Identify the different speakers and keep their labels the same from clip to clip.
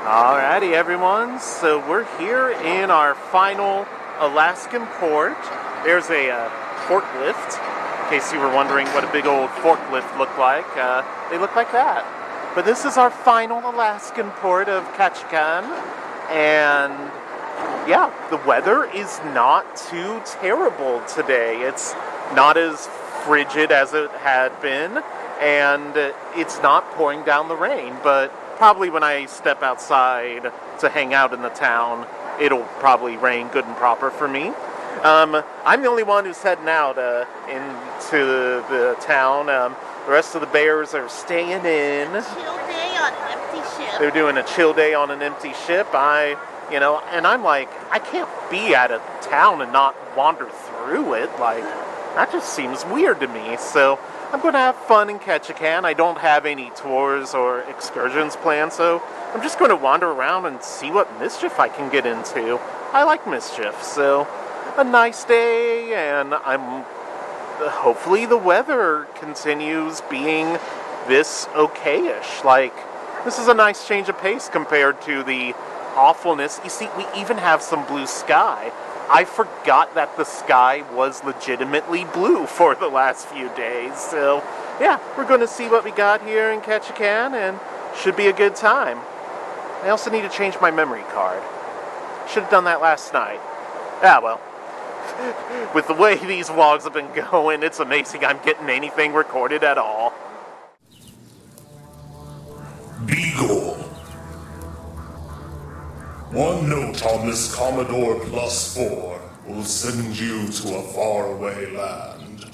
Speaker 1: Alrighty everyone, so we're here in our final Alaskan port. There's a forklift, in case you were wondering what a big old forklift looked like. They look like that. But this is our final Alaskan port of Ketchikan, and yeah, the weather is not too terrible today. It's not as frigid as it had been, and it's not pouring down the rain, but probably when I step outside to hang out in the town, it'll probably rain good and proper for me. I'm the only one who's heading out into the town. The rest of the bears are staying in.
Speaker 2: Chill day on an empty ship.
Speaker 1: They're doing a chill day on an empty ship. And I'm like, I can't be at a town and not wander through it. Like, that just seems weird to me. So I'm going to have fun in Ketchikan. I don't have any tours or excursions planned, so I'm just going to wander around and see what mischief I can get into. I like mischief, so a nice day, and hopefully the weather continues being this okay-ish. Like, this is a nice change of pace compared to the awfulness. You see, we even have some blue sky. I forgot that the sky was legitimately blue for the last few days. So, yeah, we're going to see what we got here in Ketchikan, and should be a good time. I also need to change my memory card. Should have done that last night. Ah, well. With the way these vlogs have been going, it's amazing I'm getting anything recorded at all.
Speaker 3: Beagle. One note on this Commodore Plus 4 will send you to a faraway land.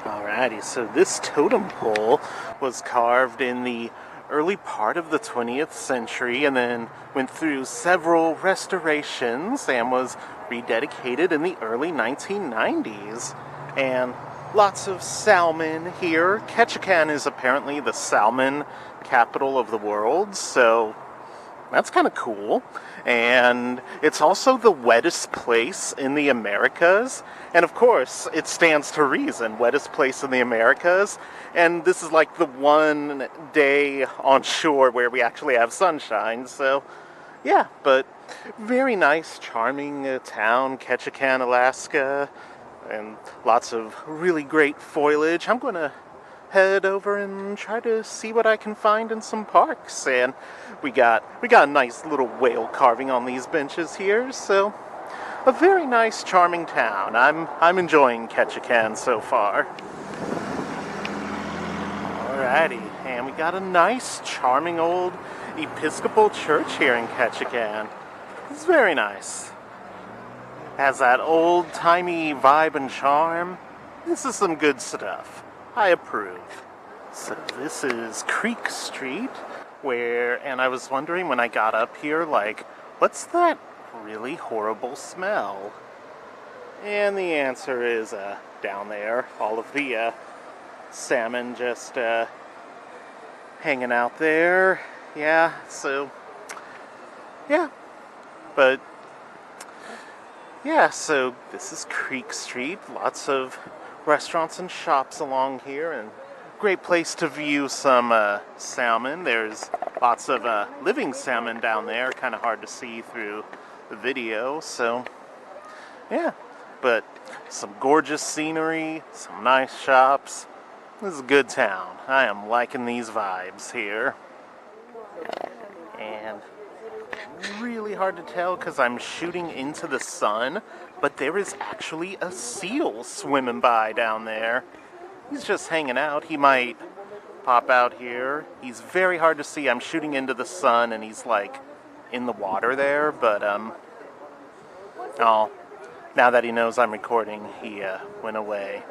Speaker 1: Alrighty, so this totem pole was carved in the early part of the 20th century and then went through several restorations and was rededicated in the early 1990s. And lots of salmon here. Ketchikan is apparently the salmon capital of the world, so that's kind of cool. And it's also the wettest place in the Americas. And of course, it stands to reason, wettest place in the Americas. And this is like the one day on shore where we actually have sunshine. So, yeah, but very nice, charming town, Ketchikan, Alaska. And lots of really great foliage. I'm going to head over and try to see what I can find in some parks. And we got a nice little whale carving on these benches here, so a very nice, charming town. I'm enjoying Ketchikan so far. Alrighty, and we got a nice, charming old Episcopal church here in Ketchikan. It's very nice. Has that old-timey vibe and charm. This is some good stuff. I approve. So this is Creek Street, and I was wondering when I got up here, like, what's that really horrible smell? And the answer is down there. All of the salmon just hanging out there. Yeah, so, yeah. But, yeah, so this is Creek Street. Lots of restaurants and shops along here, and great place to view some salmon. There's lots of living salmon down there, kind of hard to see through the video, so yeah, but some gorgeous scenery, some nice shops. This is a good town. I am liking these vibes here. And really hard to tell because I'm shooting into the sun, but there is actually a seal swimming by down there. He's just hanging out. He might pop out here. He's very hard to see. I'm shooting into the sun and he's like in the water there, but oh, now that he knows I'm recording, he went away.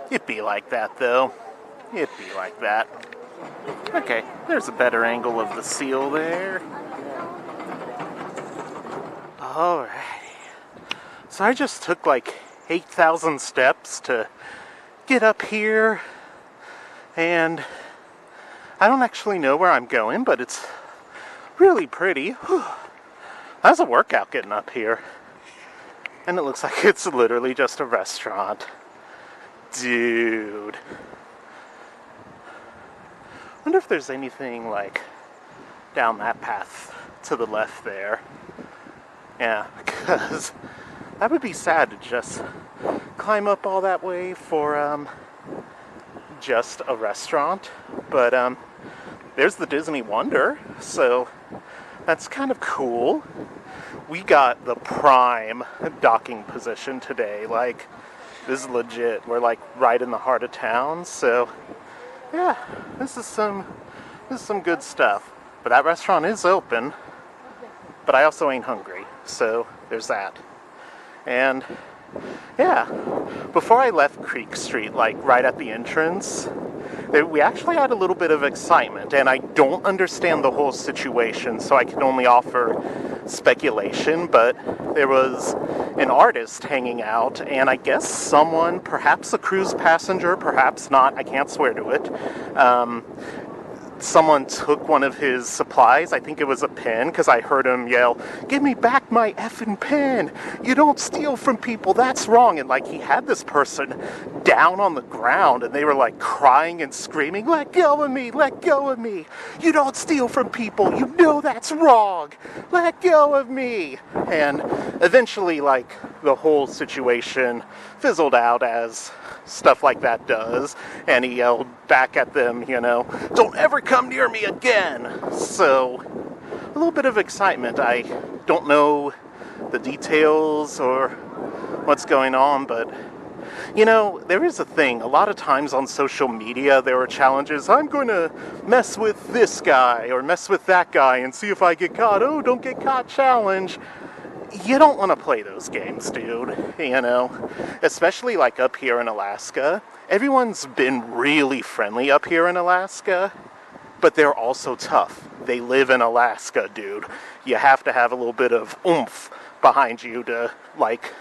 Speaker 1: It'd be like that though. It'd be like that. Okay, there's a better angle of the seal there. Alrighty. So I just took like 8,000 steps to get up here And I don't actually know where I'm going, but it's really pretty. Whew. That's a workout getting up here. And it looks like it's literally just a restaurant. Dude. Wonder if there's anything like down that path to the left there. Yeah, because that would be sad to just climb up all that way for just a restaurant. But there's the Disney Wonder, so that's kind of cool. We got the prime docking position today. Like, this is legit. We're like right in the heart of town, so yeah, this is some good stuff. But that restaurant is open, but I also ain't hungry, so there's that. And yeah, before I left Creek Street, like right at the entrance, we actually had a little bit of excitement, and I don't understand the whole situation, so I can only offer speculation, but there was an artist hanging out, and I guess someone, perhaps a cruise passenger, perhaps not, I can't swear to it, someone took one of his supplies. I think it was a pen, because I heard him yell, "Give me back my effing pen! You don't steal from people, that's wrong!" And like, he had this person down on the ground, and they were like crying and screaming, "Let go of me! Let go of me! You don't steal from people! You know that's wrong! Let go of me!" And eventually, like, the whole situation fizzled out, as stuff like that does, and he yelled back at them, "Don't ever come near me again!" So, a little bit of excitement. I don't know the details or what's going on, but there is a thing. A lot of times on social media, there are challenges. I'm going to mess with this guy or mess with that guy and see if I get caught. Oh, don't get caught challenge. You don't want to play those games, dude, especially like up here in Alaska. Everyone's been really friendly up here in Alaska, but they're also tough. They live in Alaska, dude. You have to have a little bit of oomph behind you to, like,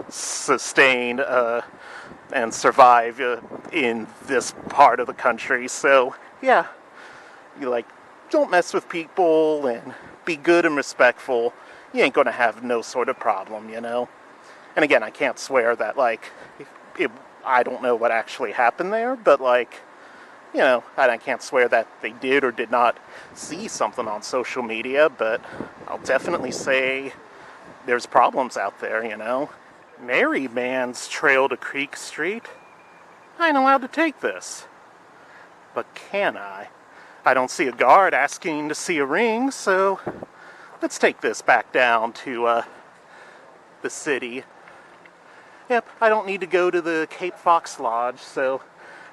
Speaker 1: sustain and survive in this part of the country. So, yeah, you, don't mess with people and be good and respectful. You ain't gonna have no sort of problem, And again, I can't swear that, I don't know what actually happened there, but, I can't swear that they did or did not see something on social media, but I'll definitely say there's problems out there, Merryman's Trail to Creek Street. I ain't allowed to take this. But can I? I don't see a guard asking to see a ring, so let's take this back down to the city. Yep, I don't need to go to the Cape Fox Lodge, so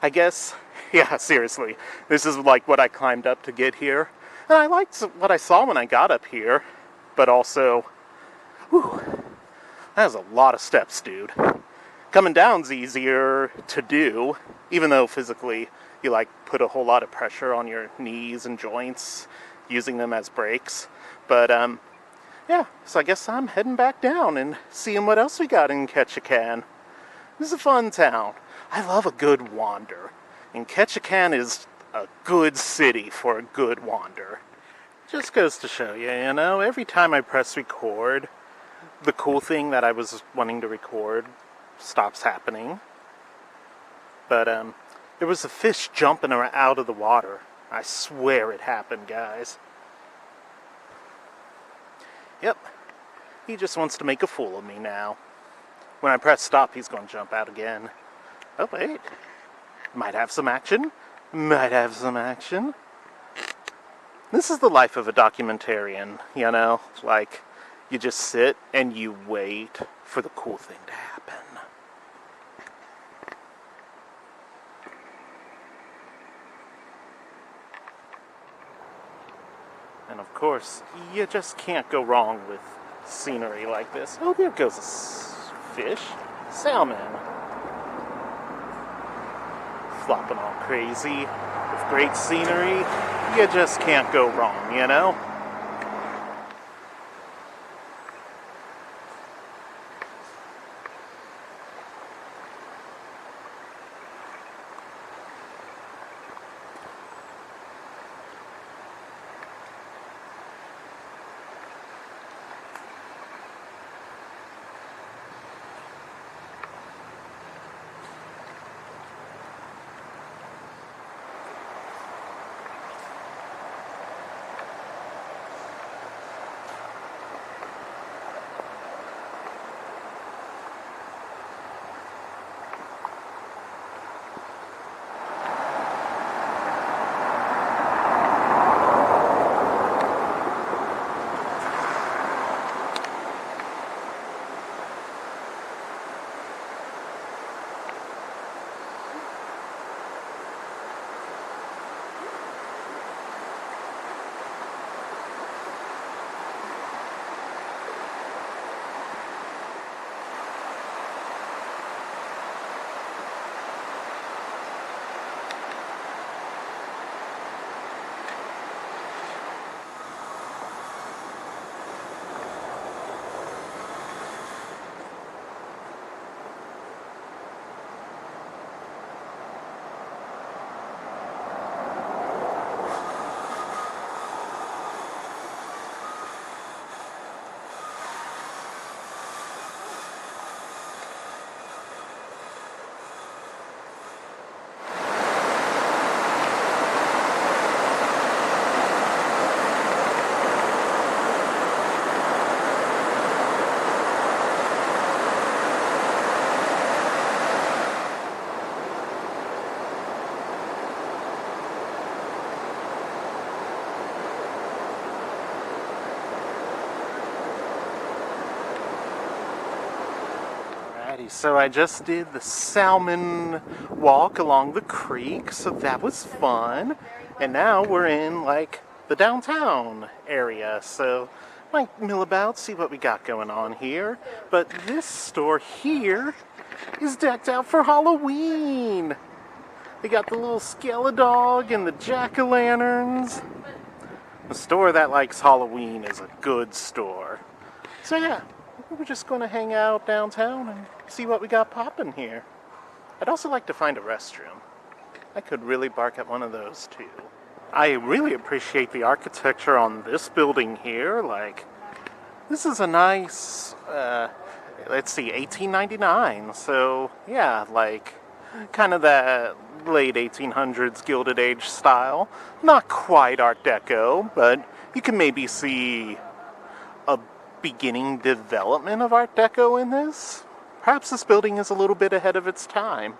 Speaker 1: I guess, yeah, seriously, this is like what I climbed up to get here. And I liked what I saw when I got up here, but also, whew, that was a lot of steps, dude. Coming down's easier to do, even though physically you, put a whole lot of pressure on your knees and joints, using them as brakes. But, yeah, so I guess I'm heading back down and seeing what else we got in Ketchikan. This is a fun town. I love a good wander. And Ketchikan is a good city for a good wander. Just goes to show you, every time I press record, the cool thing that I was wanting to record stops happening. But, there was a fish jumping out of the water. I swear it happened, guys. Yep, he just wants to make a fool of me now. When I press stop, he's going to jump out again. Oh, wait. Might have some action. Might have some action. This is the life of a documentarian, you just sit and you wait for the cool thing to happen. And of course, you just can't go wrong with scenery like this. Oh, there goes a fish. Salmon. Flopping all crazy. With great scenery, you just can't go wrong, Alrighty, so I just did the salmon walk along the creek, so that was fun. And now we're in, like, the downtown area, so might mill about, see what we got going on here. But this store here is decked out for Halloween. They got the little Skeledog and the jack-o'-lanterns. A store that likes Halloween is a good store. So yeah, we're just going to hang out downtown and see what we got popping here. I'd also like to find a restroom. I could really bark at one of those too. I really appreciate the architecture on this building here. Like, this is a nice, let's see, 1899. So yeah, like, kind of that late 1800s Gilded Age style. Not quite Art Deco, but you can maybe see a beginning development of Art Deco in this. Perhaps this building is a little bit ahead of its time.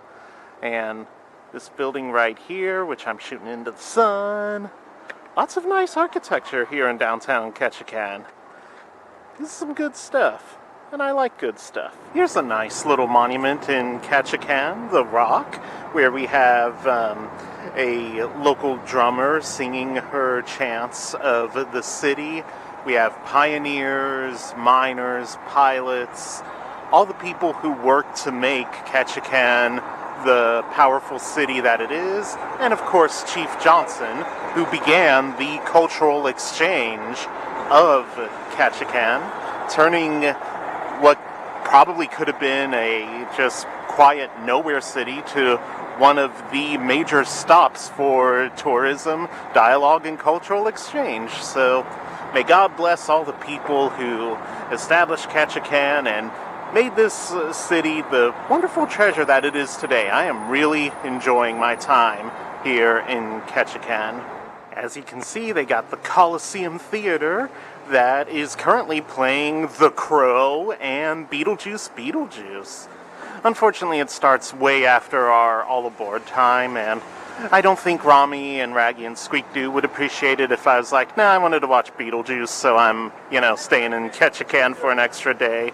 Speaker 1: And this building right here, which I'm shooting into the sun. Lots of nice architecture here in downtown Ketchikan. This is some good stuff, and I like good stuff. Here's a nice little monument in Ketchikan, The Rock, where we have a local drummer singing her chants of the city. We have pioneers, miners, pilots, all the people who worked to make Ketchikan the powerful city that it is, and of course Chief Johnson, who began the cultural exchange of Ketchikan, turning what probably could have been a just quiet nowhere city to one of the major stops for tourism, dialogue, and cultural exchange. So may God bless all the people who established Ketchikan and made this city the wonderful treasure that it is today. I am really enjoying my time here in Ketchikan. As you can see, they got the Coliseum Theater that is currently playing The Crow and Beetlejuice. Unfortunately, it starts way after our all aboard time, and I don't think Rami and Raggy and Squeak Doo would appreciate it if I was like, nah, I wanted to watch Beetlejuice, so I'm, staying in Ketchikan for an extra day.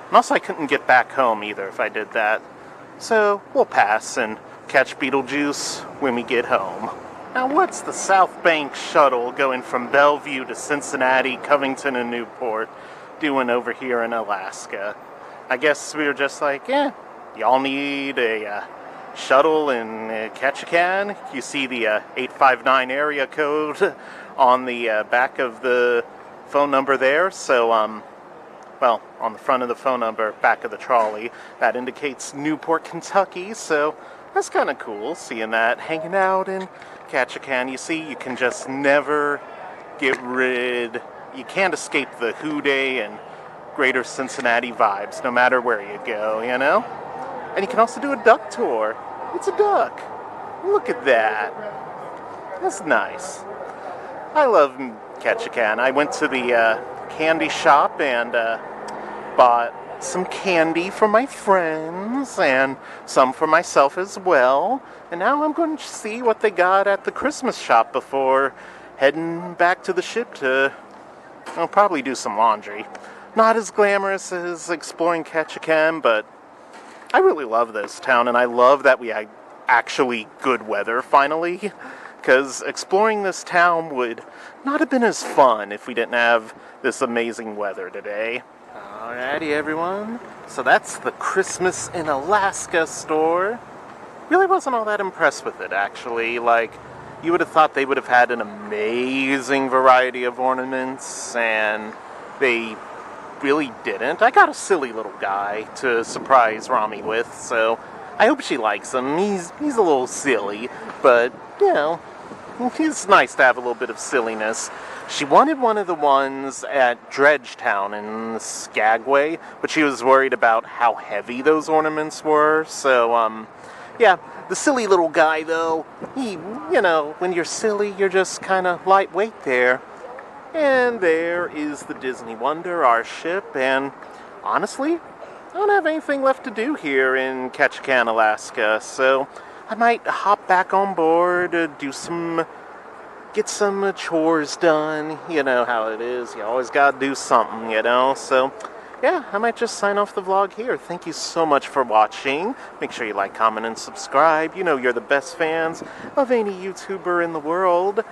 Speaker 1: And also, I couldn't get back home either if I did that. So, we'll pass and catch Beetlejuice when we get home. Now, what's the South Bank shuttle going from Bellevue to Cincinnati, Covington, and Newport doing over here in Alaska? I guess we were just like, y'all need a shuttle in Ketchikan. You see the 859 area code on the back of the phone number there. So, well, on the front of the phone number, back of the trolley, that indicates Newport, Kentucky, so that's kind of cool, seeing that hanging out in Ketchikan. You see, you can just never you can't escape the hooday and greater Cincinnati vibes, no matter where you go, And you can also do a duck tour. It's a duck. Look at that. That's nice. I love Ketchikan. I went to the candy shop and bought some candy for my friends and some for myself as well. And now I'm going to see what they got at the Christmas shop before heading back to the ship to probably do some laundry. Not as glamorous as exploring Ketchikan, but I really love this town, and I love that we had actually good weather finally, because exploring this town would not have been as fun if we didn't have this amazing weather today. Alrighty, everyone. So that's the Christmas in Alaska store. Really wasn't all that impressed with it, actually. Like, you would have thought they would have had an amazing variety of ornaments, and they really didn't. I got a silly little guy to surprise Rami with, so I hope she likes him. He's a little silly, but, it's nice to have a little bit of silliness. She wanted one of the ones at Dredgetown in Skagway, but she was worried about how heavy those ornaments were, so, the silly little guy, though, he, when you're silly, you're just kind of lightweight there. And there is the Disney Wonder, our ship, and honestly, I don't have anything left to do here in Ketchikan, Alaska, so I might hop back on board, get some chores done. You know how it is, you always gotta do something, so yeah, I might just sign off the vlog here. Thank you so much for watching. Make sure you like, comment, and subscribe. You know you're the best fans of any YouTuber in the world.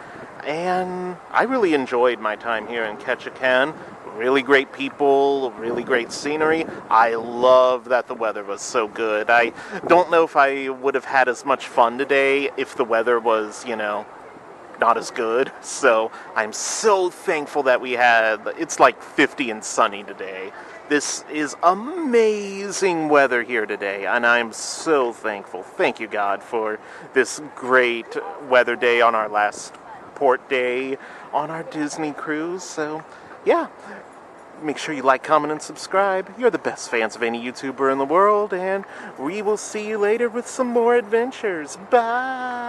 Speaker 1: And I really enjoyed my time here in Ketchikan. Really great people, really great scenery. I love that the weather was so good. I don't know if I would have had as much fun today if the weather was, not as good. So I'm so thankful that it's like 50 and sunny today. This is amazing weather here today, and I'm so thankful. Thank you, God, for this great weather day on our last port day on our Disney cruise. So, yeah, make sure you like, comment, and subscribe. You're the best fans of any YouTuber in the world, and we will see you later with some more adventures. Bye!